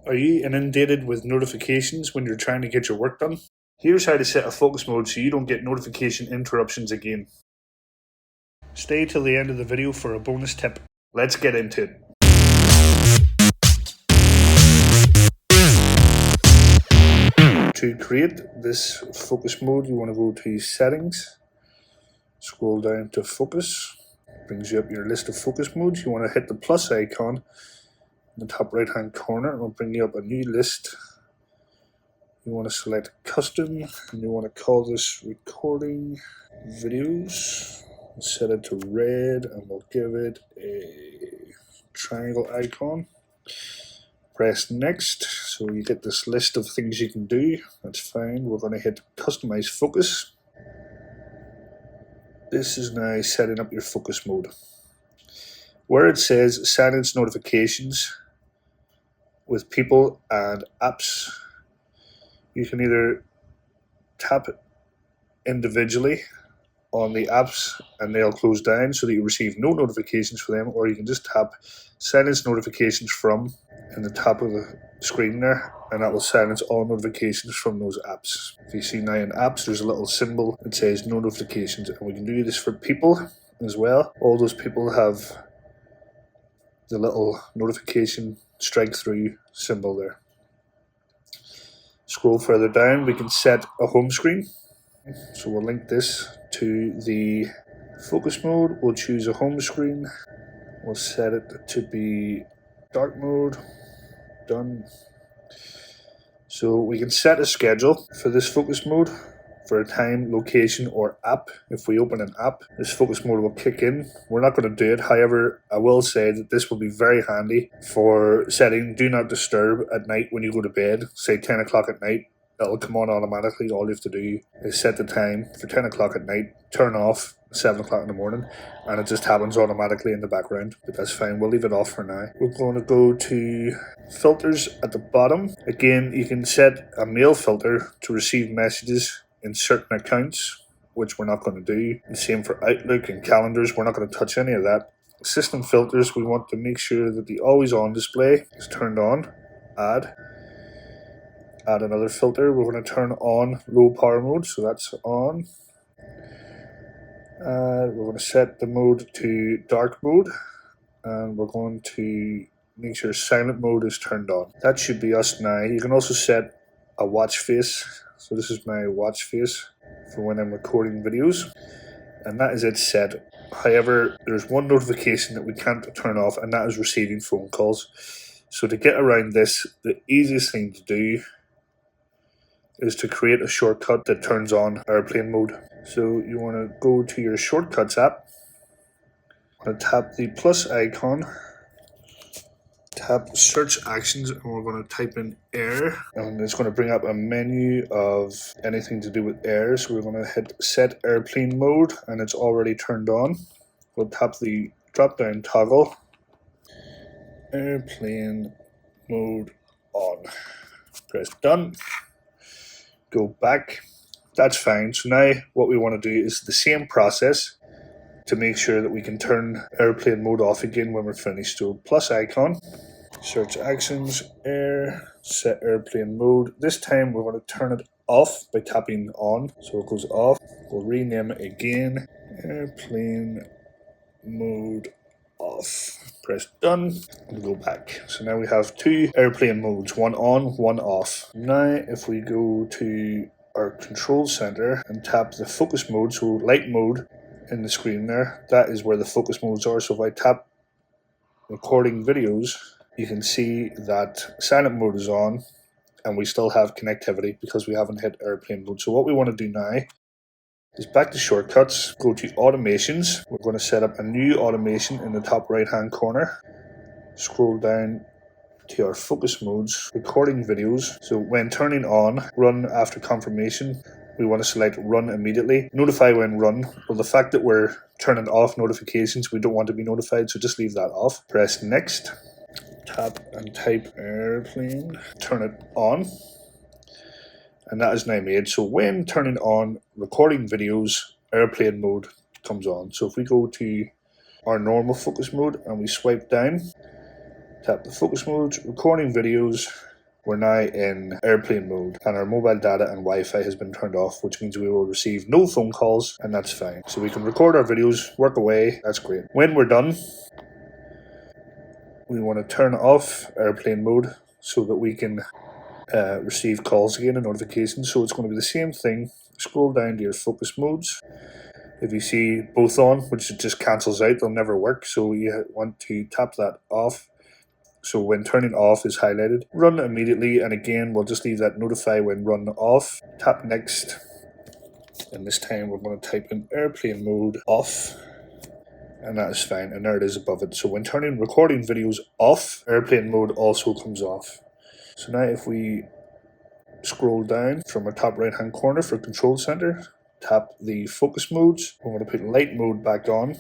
Are you inundated with notifications when you're trying to get your work done? Here's how to set a focus mode so you don't get notification interruptions again. Stay till the end of the video for a bonus tip. Let's get into it. To create this focus mode, you want to go to Settings, scroll down to Focus, brings you up your list of focus modes. You want to hit the plus icon in the top right hand corner. It will bring you up a new list. You want to select Custom and you want to call this Recording Videos. Set it to red and we'll give it a triangle icon. Press Next, so you get this list of things you can do. That's fine. We're going to hit Customize Focus. This is now setting up your focus mode. Where it says silence notifications with people and apps, you can either tap individually on the apps and they'll close down so that you receive no notifications for them, or you can just tap silence notifications from in the top of the screen there, and that will silence all notifications from those apps. If you see now in apps, there's a little symbol that says no notifications, and we can do this for people as well. All those people have the little notification strike through symbol there. Scroll further down, we can set a home screen. So we'll link this to the focus mode. We'll choose a home screen. We'll set it to be dark mode. Done. So we can set a schedule for this focus mode for a time, location, or app. If we open an app, this focus mode will kick in. We're not going to do it. However, I will say that this will be very handy for setting do not disturb at night when you go to bed, say 10 o'clock at night. It'll come on automatically. All you have to do is set the time for 10 o'clock at night, turn off 7 o'clock in the morning, and it just happens automatically in the background. But that's fine, we'll leave it off for now. We're going to go to filters at the bottom. Again, you can set a mail filter to receive messages in certain accounts, which we're not going to do. The same for Outlook and calendars, we're not going to touch any of that. System filters, we want to make sure that the always on display is turned on. Add another filter. We're going to turn on low power mode, so that's on. We're going to set the mode to dark mode, and we're going to make sure silent mode is turned on. That should be us now. You can also set a watch face. So this is my watch face for when I'm recording videos, and that is it set. However, there's one notification that we can't turn off, and that is receiving phone calls. So to get around this, the easiest thing to do is to create a shortcut that turns on airplane mode. So you want to go to your shortcuts app, and tap the plus icon, tap search actions, and we're going to type in air, and it's going to bring up a menu of anything to do with air. So we're going to hit set airplane mode, and it's already turned on. We'll tap the drop down toggle, airplane mode on, press done. Go back. That's fine. So now what we want to do is the same process to make sure that we can turn airplane mode off again when we're finished. So plus icon, search actions, air, set airplane mode. This time we're going to turn it off by tapping on. So it goes off. We'll rename it again. Airplane mode off. Press done and go back. So now we have two airplane modes, one on, one off. Now if we go to our control center and tap the focus mode, so light mode in the screen there, that is where the focus modes are. So if I tap recording videos, you can see that silent mode is on and we still have connectivity because we haven't hit airplane mode. So what we want to do now is back to shortcuts, go to automations. We're going to set up a new automation in the top right hand corner. Scroll down to our focus modes, recording videos. So when turning on, run after confirmation, we want to select run immediately. Notify when run. Well, the fact that we're turning off notifications, we don't want to be notified, so just leave that off. Press next, tap and type airplane, turn it on. And that is now made. So when turning on recording videos, airplane mode comes on. So if we go to our normal focus mode and we swipe down, tap the focus mode, recording videos, we're now in airplane mode and our mobile data and Wi-Fi has been turned off, which means we will receive no phone calls, and that's fine. So we can record our videos, work away, that's great. When we're done, we want to turn off airplane mode so that we can receive calls again and notifications. So it's going to be the same thing. Scroll down to your focus modes. If you see both on, which it just cancels out, they'll never work. So you want to tap that off. So when turning off is highlighted, run immediately, and again we'll just leave that notify when run off. Tap next, and this time we're going to type in airplane mode off, and that is fine, and there it is above it. So when turning recording videos off, airplane mode also comes off. So now if we scroll down from our top right hand corner for control center, tap the focus modes, we're going to put light mode back on.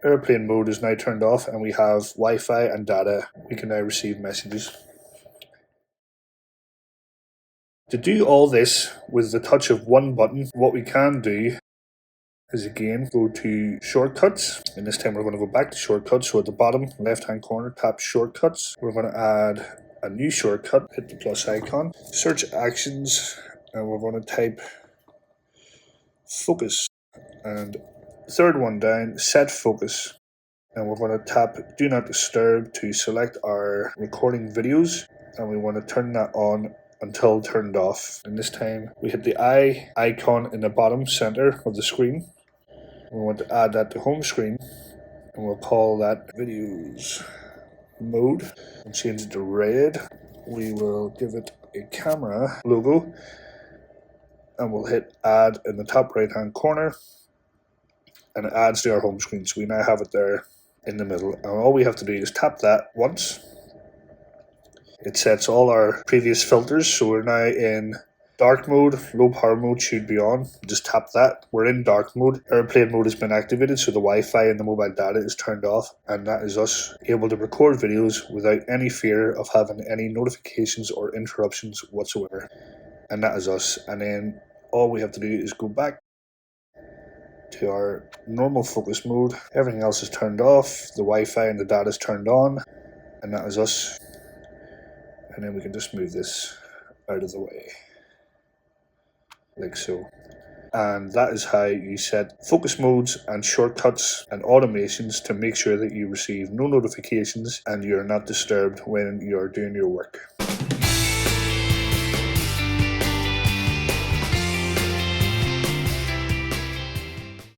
Airplane mode is now turned off and we have Wi-Fi and data. We can now receive messages. To do all this with the touch of one button, what we can do is again go to shortcuts, and this time we're going to go back to shortcuts. So at the bottom left hand corner, tap shortcuts. We're going to add a new shortcut, hit the plus icon, search actions, and we're going to type focus, and third one down, set focus, and we're going to tap do not disturb to select our recording videos, and we want to turn that on until turned off. And this time we hit the eye icon in the bottom center of the screen. We want to add that to home screen, and we'll call that videos mode and change it to red. We will give it a camera logo, and we'll hit add in the top right hand corner, and it adds to our home screen. So we now have it there in the middle, and all we have to do is tap that once. It sets all our previous filters, so we're now in dark mode. Low power mode should be on. Just tap that. We're in dark mode. Airplane mode has been activated, so the Wi-Fi and the mobile data is turned off, and that is us able to record videos without any fear of having any notifications or interruptions whatsoever. And that is us. And then all we have to do is go back to our normal focus mode. Everything else is turned off. The Wi-Fi and the data is turned on, and that is us. And then we can just move this out of the way, like so. And that is how you set focus modes and shortcuts and automations to make sure that you receive no notifications and you're not disturbed when you're doing your work.